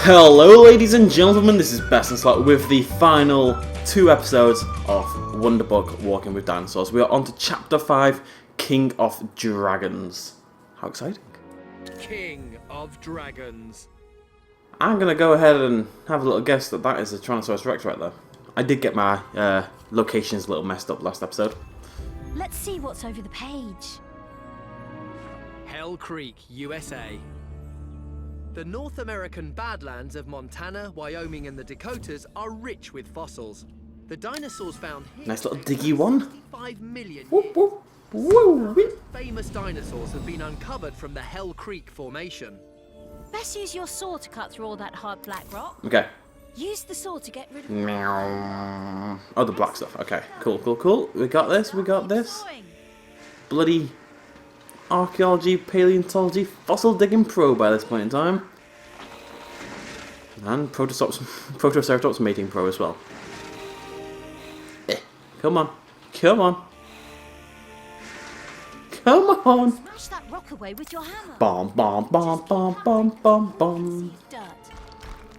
Hello ladies and gentlemen, this is BestInSlot with the final 2 episodes of Wonderbook Walking with Dinosaurs. We are on to Chapter 5, King of Dragons. How exciting. King of Dragons. I'm going to go ahead and have a little guess that that is a Tyrannosaurus Rex right there. I did get my locations a little messed up last episode. Let's see what's over the page. Hell Creek, USA. The North American Badlands of Montana, Wyoming and the Dakotas are rich with fossils. The dinosaurs found here... Nice little diggy one. 5 million Whoop, whoop. Woo. famous dinosaurs have been uncovered from the Hell Creek Formation. Best use your saw to cut through all that hard black rock. Okay. Use the saw to get rid of... Meow. Oh, the black stuff. Okay, cool. We got this, Bloody archaeology, paleontology, fossil digging pro by this point in time. And Protoceratops mating pro as well. Come on. Smash that rock away with your hammer. Bomb. Dirt.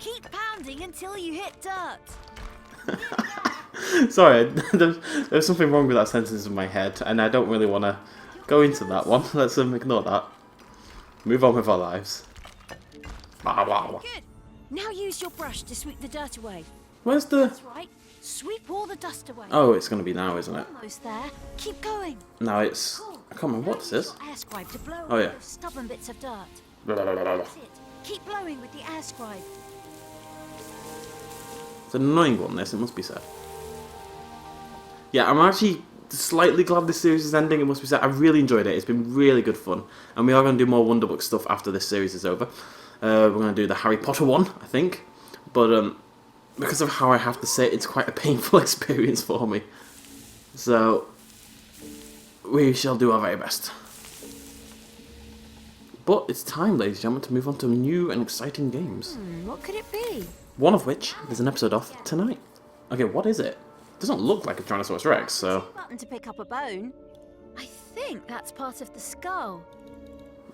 Keep pounding until you hit dirt. Sorry, there's something wrong with that sentence in my head, and I don't really want to go into that one. Let's ignore that. Move on with our lives. Good. Now use your brush to sweep the dirt away. Where's the... That's right. Sweep all the dust away. Oh, it's going to be now, isn't it? Almost there. Keep going. Now it's... I can't remember what this is. Air scribe to blow Oh, away yeah. those stubborn bits of dirt. It's That's it. Keep blowing with the air scribe. an annoying one, this, it must be said. Yeah, I'm actually slightly glad this series is ending, it must be said. I really enjoyed it. It's been really good fun. And we are going to do more Wonderbook stuff after this series is over. We're going to do the Harry Potter one, I think. But because of how I have to say it, it's quite a painful experience for me. So, we shall do our very best. But it's time, ladies and gentlemen, to move on to new and exciting games. What could it be? One of which there's an episode of tonight. Okay, what is it? It doesn't look like a Tyrannosaurus Rex, so... Button to pick up a bone. I think that's part of the skull.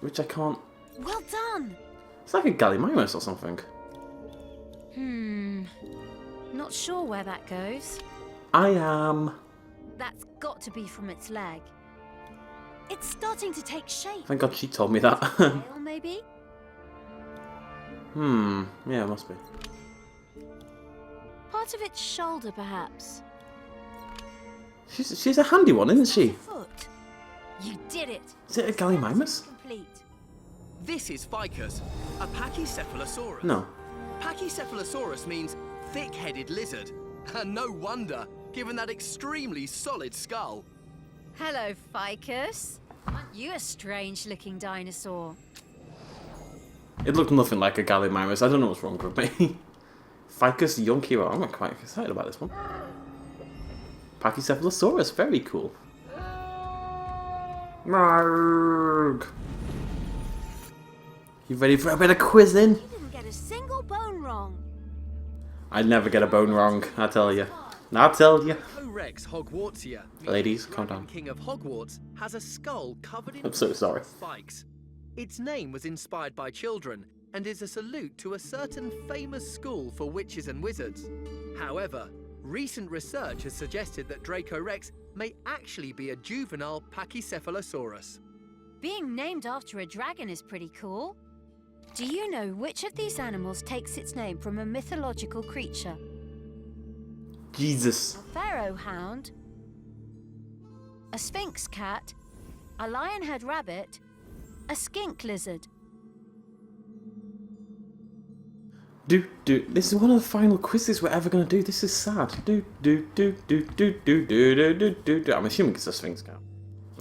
Which I can't... Well done. It's like a Gallimimus or something. Not sure where that goes. I am... That's got to be from its leg. It's starting to take shape. Thank God she told me that. Tail, maybe? Yeah, it must be. Part of its shoulder, perhaps. She's a handy one, isn't she? Foot. You did it. Is it a Gallimimus? Complete. This is Ficus, a Pachycephalosaurus. No. Pachycephalosaurus means thick-headed lizard. And no wonder, given that extremely solid skull. Hello, Ficus. Aren't you a strange-looking dinosaur? It looked nothing like a Gallimimus. I don't know what's wrong with me. Ficus young hero. I'm quite excited about this one. Pachycephalosaurus. Very cool. Marg. You ready for a bit of quizzing? You didn't get a single bone wrong. I'd never get a bone wrong, I tell you. T.rex Hogwartsia, Ladies, calm down. King of Hogwarts, has a skull covered in I'm so sorry. spikes. Its name was inspired by children and is a salute to a certain famous school for witches and wizards. However, recent research has suggested that Draco Rex may actually be a juvenile Pachycephalosaurus. Being named after a dragon is pretty cool. Do you know which of these animals takes its name from a mythological creature? Jesus. A pharaoh hound, a sphinx cat, a lionhead rabbit, a skink lizard. This is one of the final quizzes we're ever going to do. This is sad. I'm assuming it's a Sphinx cat.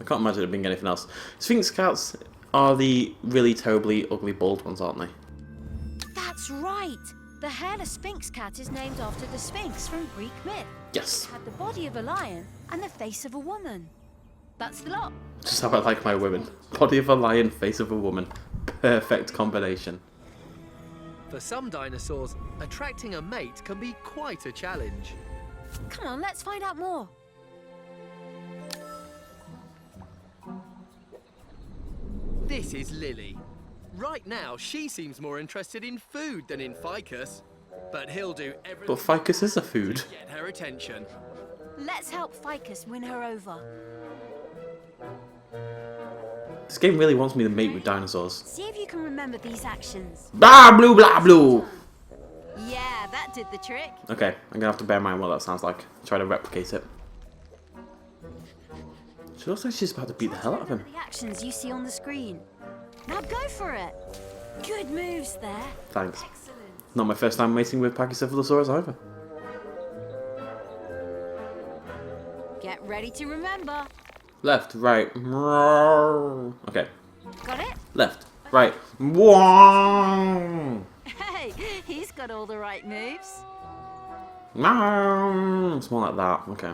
I can't imagine it being anything else. Sphinx cats are the really terribly ugly bald ones, aren't they? That's right! The hairless sphinx cat is named after the Sphinx from Greek myth. Yes. It had the body of a lion and the face of a woman. That's the lot. Just how I like my women. Body of a lion, face of a woman. Perfect combination. For some dinosaurs, attracting a mate can be quite a challenge. Come on, let's find out more. This is Lily. Right now, she seems more interested in food than in Ficus. But he'll do everything But ficus is a food. to get her attention. Let's help Ficus win her over. This game really wants me to mate with dinosaurs. See if you can remember these actions. Blah, blue, blah, blue. Yeah, that did the trick. Okay, I'm gonna have to bear in mind what that sounds like. Try to replicate it. She looks like she's about to beat the hell out of him. The actions you see on the screen. Now go for it. Good moves there. Thanks. Excellent. Not my first time mating with Pachycephalosaurus either. Get ready to remember. Left, right. Okay. Got it? Left, right. Hey, he's got all the right moves. It's more like that. Okay.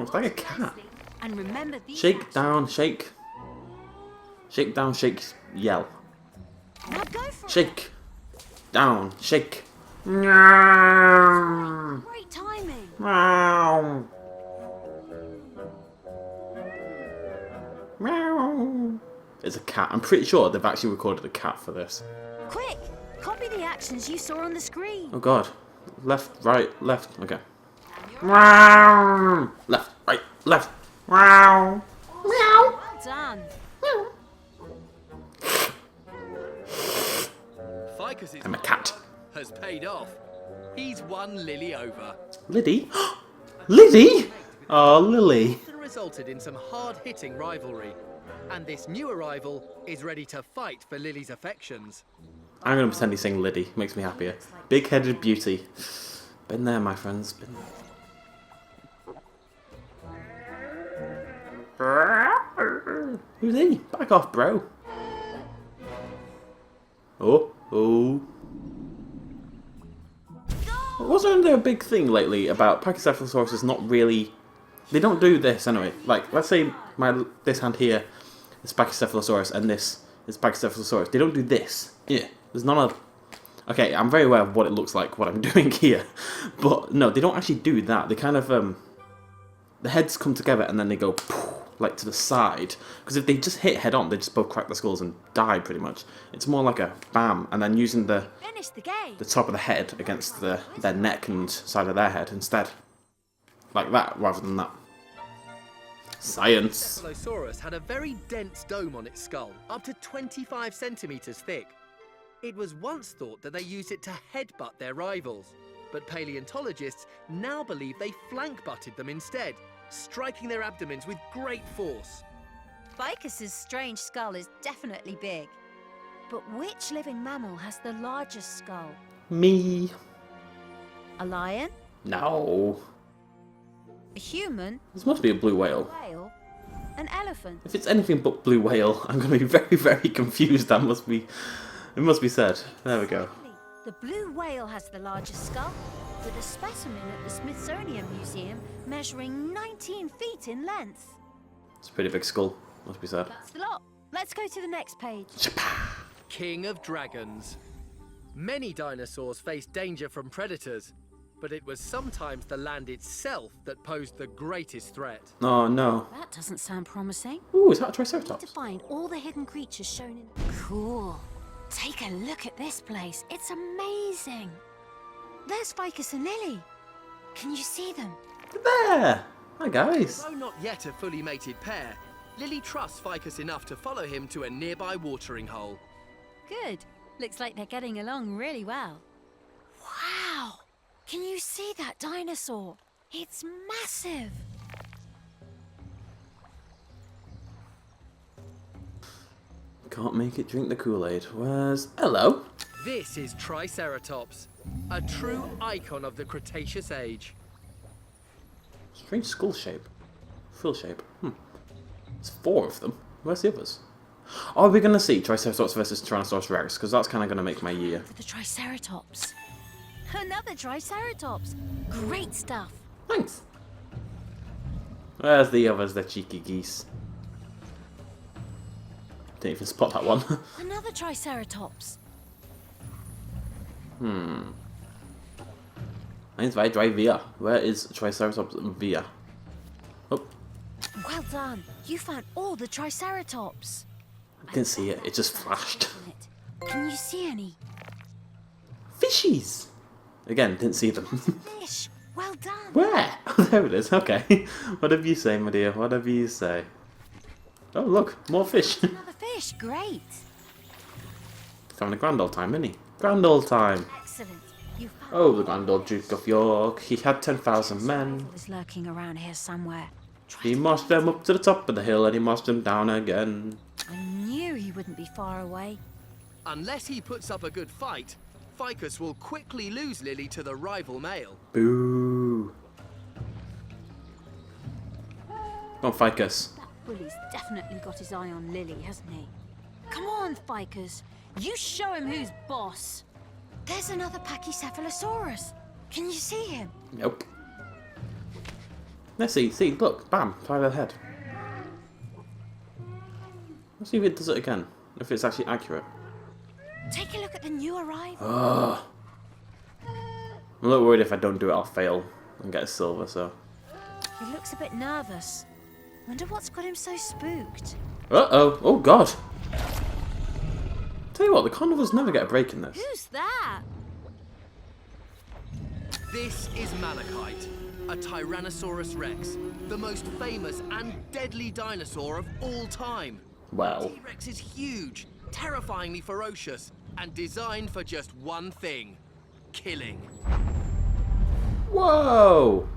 It's like a cat. And remember these Shake down, shake. Shake down, shake, yell. Now go for it. Shake down, shake. Great timing. It's a cat. I'm pretty sure they've actually recorded a cat for this. Quick, copy the actions you saw on the screen. Oh god. Left, right, left. Okay. Left, right, left. Well done. Ficus's I'm a cat. has paid off. He's won Lily over. Liddy? Liddy? Oh, Lily. Often resulted in some hard-hitting rivalry. And this new arrival is ready to fight for Lily's affections. I'm going to pretend he's saying Liddy. Makes me happier. Big-headed beauty. Been there, my friends. Been there. Who's he? Back off, bro. Oh. Wasn't there a big thing lately about Pachycephalosaurus is not really... They don't do this anyway. Like, let's say this hand here is Pachycephalosaurus and this is Pachycephalosaurus. They don't do this. Yeah. There's none of... Okay, I'm very aware of what it looks like, what I'm doing here. But no, they don't actually do that. They kind of... the heads come together and then they go... like to the side. Because if they just hit head on, they just both crack their skulls and die pretty much. It's more like a bam, and then using the top of the head against their neck and side of their head instead. Like that, rather than that. Science. Pachycephalosaurus had a very dense dome on its skull, up to 25 centimeters thick. It was once thought that they used it to headbutt their rivals, but paleontologists now believe they flank-butted them instead, striking their abdomens with great force. Ficus's strange skull is definitely big. But which living mammal has the largest skull? Me. A lion? No. A human? This must be a blue whale. A whale? An elephant? If it's anything but blue whale, I'm going to be very, very confused. That must be... It must be said. There we go. The blue whale has the largest skull, with a specimen at the Smithsonian Museum measuring 19 feet in length. It's a pretty big skull, must be said. That's the lot. Let's go to the next page. King of dragons. Many dinosaurs faced danger from predators, but it was sometimes the land itself that posed the greatest threat. Oh no. That doesn't sound promising. Ooh, is that a To Triceratops? find all the hidden creatures shown in... Cool. Take a look at this place. It's amazing. There's Ficus and Lily. Can you see them? There! Hi guys. Though not yet a fully mated pair, Lily trusts Ficus enough to follow him to a nearby watering hole. Good. Looks like they're getting along really well. Wow! Can you see that dinosaur? It's massive. Can't make it drink the Kool-Aid. Where's... Hello? This is Triceratops, a true icon of the Cretaceous age. Strange skull shape. Full shape. There's 4 of them. Where's the others? Oh, are we going to see Triceratops versus Tyrannosaurus Rex? Because that's kind of going to make my year. For the Triceratops. Another Triceratops. Great stuff. Thanks. Where's the others, the cheeky geese? Didn't even spot that one. Another Triceratops. Eins, zwei, drei, vier. Where is Triceratops via? Oh, Well done. You found all the Triceratops. Didn't see it, it just flashed. Can you see any? Fishies! Again, didn't see them. Fish! Well done! Where? Oh, there it is, okay. Whatever you say, my dear, whatever you say. Oh, look, more fish. Another fish, great! Having a grand old time, isn't he? Grand old time. Excellent. You found Oh, the grand old Duke of York, he had 10,000 men. was lurking around here somewhere. He marched them up to the top of the hill and he marched them down again. I knew he wouldn't be far away. Unless he puts up a good fight, Ficus will quickly lose Lily to the rival male. Boo. Come on, Ficus. That bully's definitely got his eye on Lily, hasn't he? Come on, Ficus. You show him who's boss. There's another Pachycephalosaurus. Can you see him? Nope. Let's see, look, bam, right over the head. Let's see if it does it again, if it's actually accurate. Take a look at the new arrival. Ugh. I'm a little worried if I don't do it, I'll fail and get a silver, so. He looks a bit nervous. Wonder what's got him so spooked. Uh-oh, oh god. Tell you what, the carnivores never get a break in this. Who's that? This is Malachite, a Tyrannosaurus rex, the most famous and deadly dinosaur of all time. Well. T.rex is huge, terrifyingly ferocious, and designed for just one thing: killing. Whoa!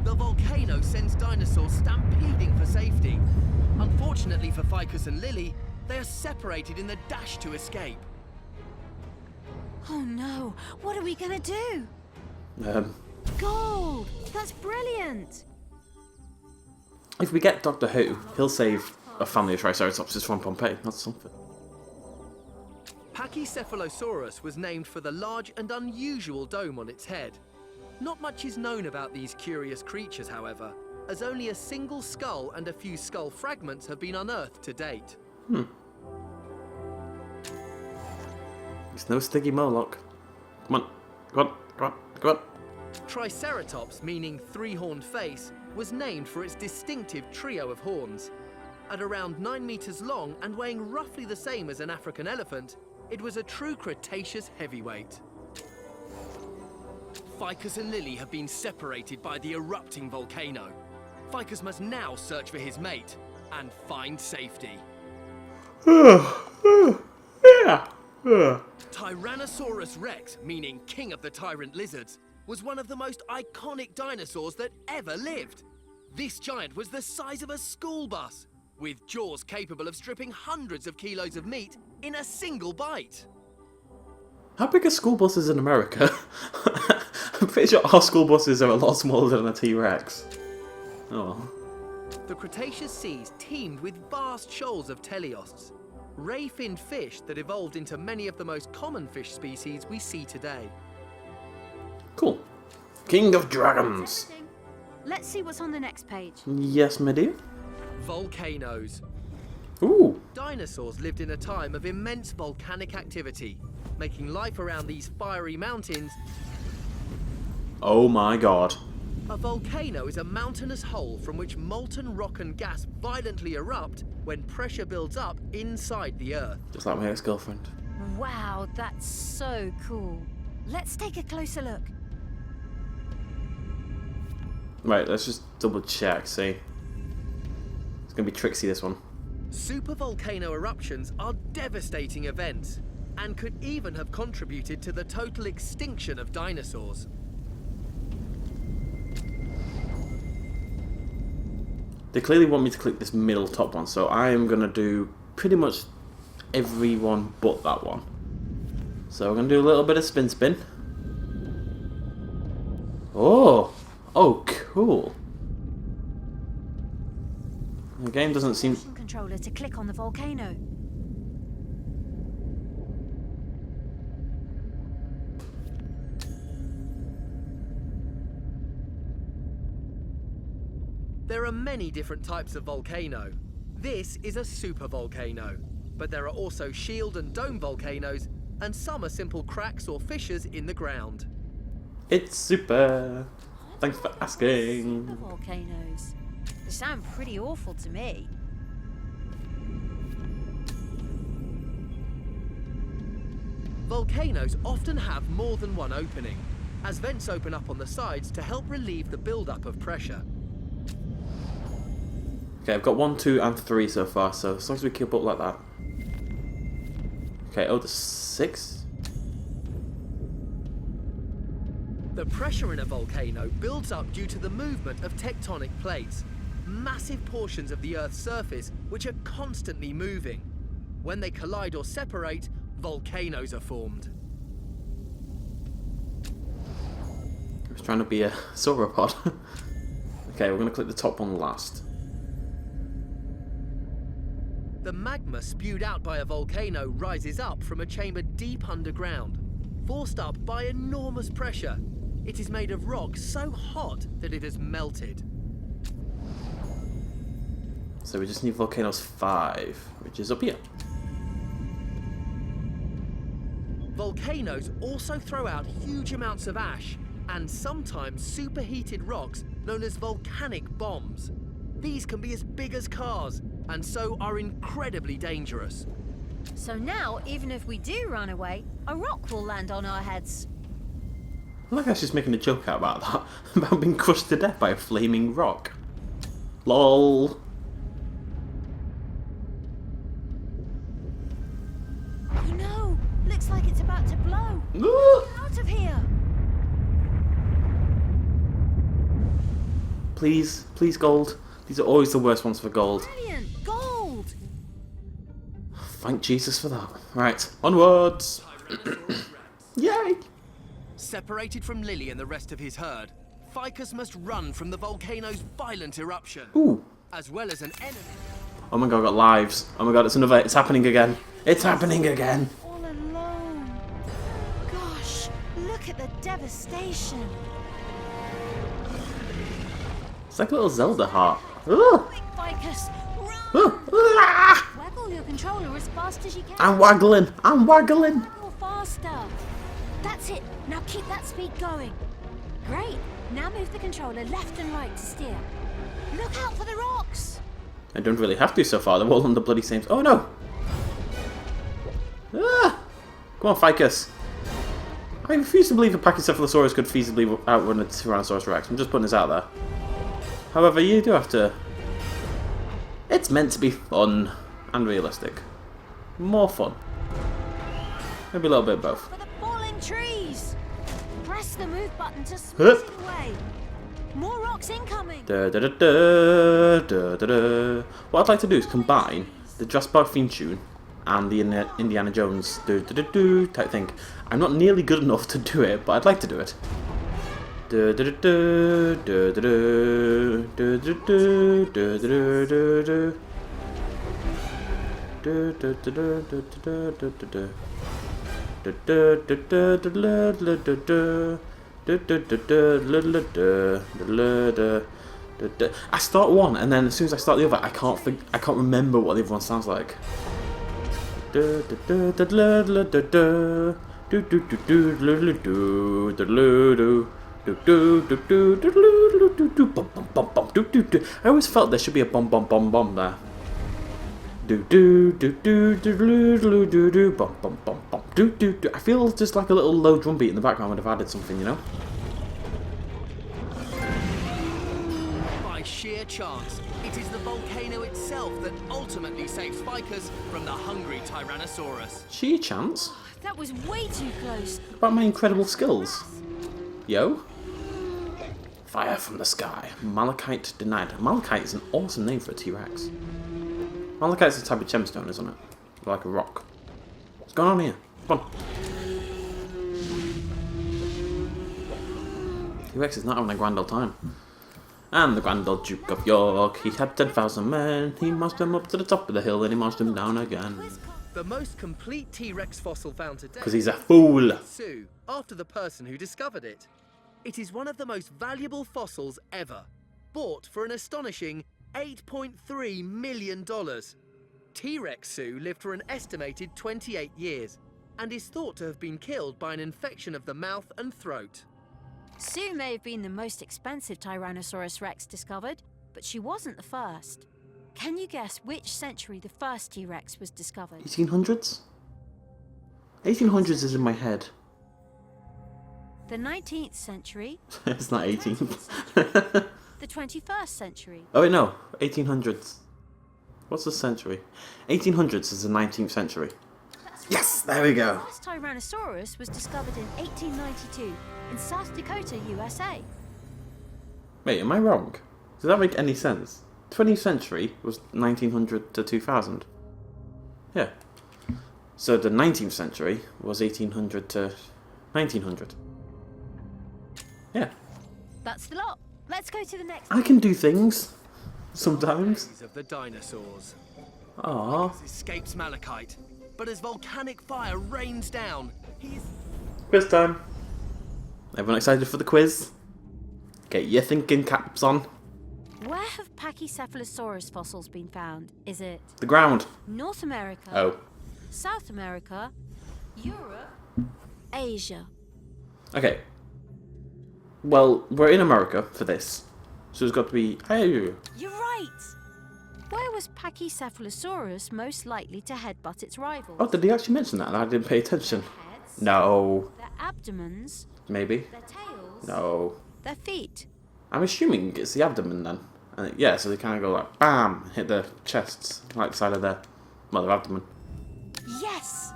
The volcano sends dinosaurs stampeding for safety. Unfortunately for Ficus and Lily, they are separated in the dash to escape. Oh no, what are we gonna do? Gold! That's brilliant! If we get Doctor Who, he'll save a family of Triceratopses from Pompeii. That's something. Pachycephalosaurus was named for the large and unusual dome on its head. Not much is known about these curious creatures, however, as only a single skull and a few skull fragments have been unearthed to date. It's no sticky Moloch. Come on, come on, come on, come on. Triceratops, meaning three-horned face, was named for its distinctive trio of horns. At around 9 meters long and weighing roughly the same as an African elephant, it was a true Cretaceous heavyweight. Ficus and Lily have been separated by the erupting volcano. Ficus must now search for his mate and find safety. Tyrannosaurus rex, meaning king of the tyrant lizards, was one of the most iconic dinosaurs that ever lived. This giant was the size of a school bus, with jaws capable of stripping hundreds of kilos of meat in a single bite. How big are school buses in America? I'm pretty sure our school buses are a lot smaller than a T.rex. Oh well. The Cretaceous seas teemed with vast shoals of teleosts, ray-finned fish that evolved into many of the most common fish species we see today. Cool. King of Dragons. Let's see what's on the next page. Yes, my dear. Volcanoes. Ooh. Dinosaurs lived in a time of immense volcanic activity, making life around these fiery mountains. Oh my god. A volcano is a mountainous hole from which molten rock and gas violently erupt when pressure builds up inside the Earth. Just like my ex-girlfriend. Wow, that's so cool. Let's take a closer look. Right, let's just double check, see. It's gonna be tricksy, this one. Supervolcano eruptions are devastating events and could even have contributed to the total extinction of dinosaurs. They clearly want me to click this middle top one, so I am gonna do pretty much every one but that one. So we're gonna do a little bit of spin. Oh! Oh, cool. The game doesn't seem... Motion controller to click on the volcano. There are many different types of volcano. This is a supervolcano, but there are also shield and dome volcanoes, and some are simple cracks or fissures in the ground. It's super! Thanks for asking. Volcanoes. They sound pretty awful to me. Volcanoes often have more than one opening, as vents open up on the sides to help relieve the build-up of pressure. Okay, I've got 1, 2, and 3 so far, so as long as we keep up like that. Okay, oh, there's 6? The pressure in a volcano builds up due to the movement of tectonic plates, massive portions of the Earth's surface which are constantly moving. When they collide or separate, volcanoes are formed. I was trying to be a sauropod. Okay, we're going to click the top one last. The magma spewed out by a volcano rises up from a chamber deep underground, forced up by enormous pressure. It is made of rock so hot that it has melted. So we just need volcanoes 5, which is up here. Volcanoes also throw out huge amounts of ash and sometimes superheated rocks known as volcanic bombs. These can be as big as cars and so are incredibly dangerous. So now, even if we do run away, a rock will land on our heads. I like I was just making a joke out about that, about being crushed to death by a flaming rock. LOL. Oh no! Looks like it's about to blow. Ooh. Get out of here! Please, please gold. These are always the worst ones for gold. Brilliant! Gold! Thank Jesus for that. Right, onwards. Yay! Separated from Lily and the rest of his herd, Ficus must run from the volcano's violent eruption, Ooh. as well as an enemy. Oh my god, I got lives. Oh my god, it's happening again. It's happening again. All alone. Gosh, look at the devastation. It's like a little Zelda heart. Ooh. Quick, Ficus, run! Ooh. Ah. Waggle your controller as fast as you can. I'm waggling. I'm waggling. Waggle faster. That's it. Now keep that speed going. Great. Now move the controller left and right to steer. Look out for the rocks. I don't really have to so far. They're all on the bloody same. Oh no! Ah! Come on, Ficus. I refuse to believe a Pachycephalosaurus could feasibly outrun a Tyrannosaurus Rex. I'm just putting this out there. However, you do have to. It's meant to be fun and realistic. More fun. Maybe a little bit of both. For the falling trees. Press the move button to Hup. smash it away. More rocks incoming. Da, da, da, da, da, da, da. What I'd like to do is combine the Jurassic Park theme tune and the Indiana Jones do, do, do, do, type thing. I'm not nearly good enough to do it, but I'd like to do it. Da, da, da, da, da, da, da, da, da, da, da, da, da. Da, da, da, da, da, da, da, da, da. Da, da, da, da, da, da, da, da, da. I start one and then as soon as I start the other, I can't remember what the other one sounds like. I always felt there should be a bomb bomb bomb bomb there. I feel just like a little low drum beat in the background would have added something, you know? By sheer chance, it is the volcano itself that ultimately saves Ficus from the hungry Tyrannosaurus. Sheer chance? That was way too close. About my incredible skills. Yo? Fire from the sky. Malachite denied. Malachite is an awesome name for a T-Rex. Malachite's a type of gemstone, isn't it? Like a rock. What's going on here? Come on. T-Rex is not having a grand old time. And the grand old Duke of York, he had 10,000 men. He marched them up to the top of the hill and he marched them down again. The most complete T-Rex fossil found today. Because he's a fool. Sue, after the person who discovered it. It is one of the most valuable fossils ever, bought for an astonishing $8.3 million. T-Rex Sue lived for an estimated 28 years and is thought to have been killed by an infection of the mouth and throat. Sue may have been the most expensive Tyrannosaurus Rex discovered, but she wasn't the first. Can you guess which century the first T-Rex was discovered? 1800s? 1800s is in my head. The 19th century. It's not 18th. The 21st century. Oh wait, no. 1800s. What's the century? 1800s is the 19th century. Yes, there we go. The first Tyrannosaurus was discovered in 1892 in South Dakota, USA. Wait, am I wrong? Does that make any sense? 20th century was 1900 to 2000. Yeah. So the 19th century was 1800 to 1900. Yeah. That's the lot. Let's go to the next. I can do things. Sometimes. Days of the dinosaurs. Aww. Escapes malachite, but as volcanic fire rains down, he's... Quiz time. Everyone excited for the quiz? Get your thinking caps on. Where have Pachycephalosaurus fossils been found? Is it The ground. North America, Oh. South America, Europe, Asia? Okay. Well, we're in America for this. So it's got to be... You're right! Where was Pachycephalosaurus most likely to headbutt its rivals? Oh, did he actually mention that? I didn't pay attention. Their heads, No. their abdomens, Maybe. their tails, No. their feet. I'm assuming it's the abdomen then. And yeah, so they kind of go like BAM! Hit their chests, like the side of their... well, their abdomen. Yes!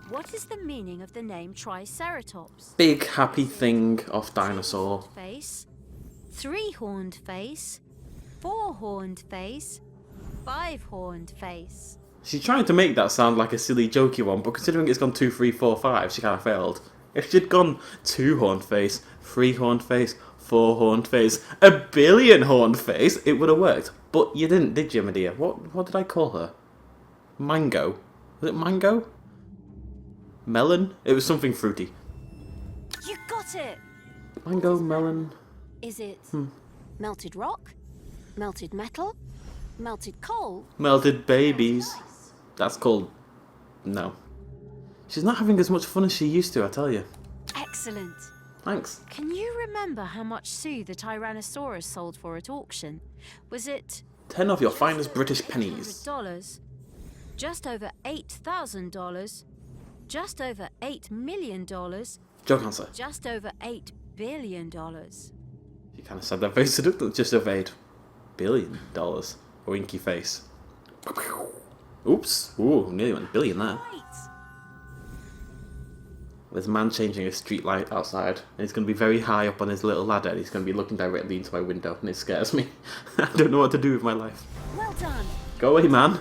What is the meaning of the name Triceratops? Big happy thing of dinosaur. Face, three-horned face, four-horned face, five-horned face. She's trying to make that sound like a silly jokey one, but considering it's gone 2, 3, 4, 5, she kind of failed. If she'd gone 2-horned face, 3-horned face, 4-horned face, a 1,000,000,000-horned face, it would have worked. But you didn't, did you, my dear? What did I call her? Mango? Was it mango? Melon? It was something fruity. You got it! Mango, melon... Is it melted rock? Melted metal? Melted coal? Melted babies. That's called... no. She's not having as much fun as she used to, I tell you. Excellent. Thanks. Can you remember how much Sue the Tyrannosaurus sold for at auction? Was it 10 of your finest British pennies. $800? Just over $8,000? Just over $8 million? Joke answer. Just over $8 billion? You kind of said that very seductively. Just over $8 billion. Winky face. Oops. Ooh, nearly went billion there. Right. There's a man changing a street light outside, and he's going to be very high up on his little ladder, and he's going to be looking directly into my window, and it scares me. I don't know what to do with my life. Well done. Go away, man.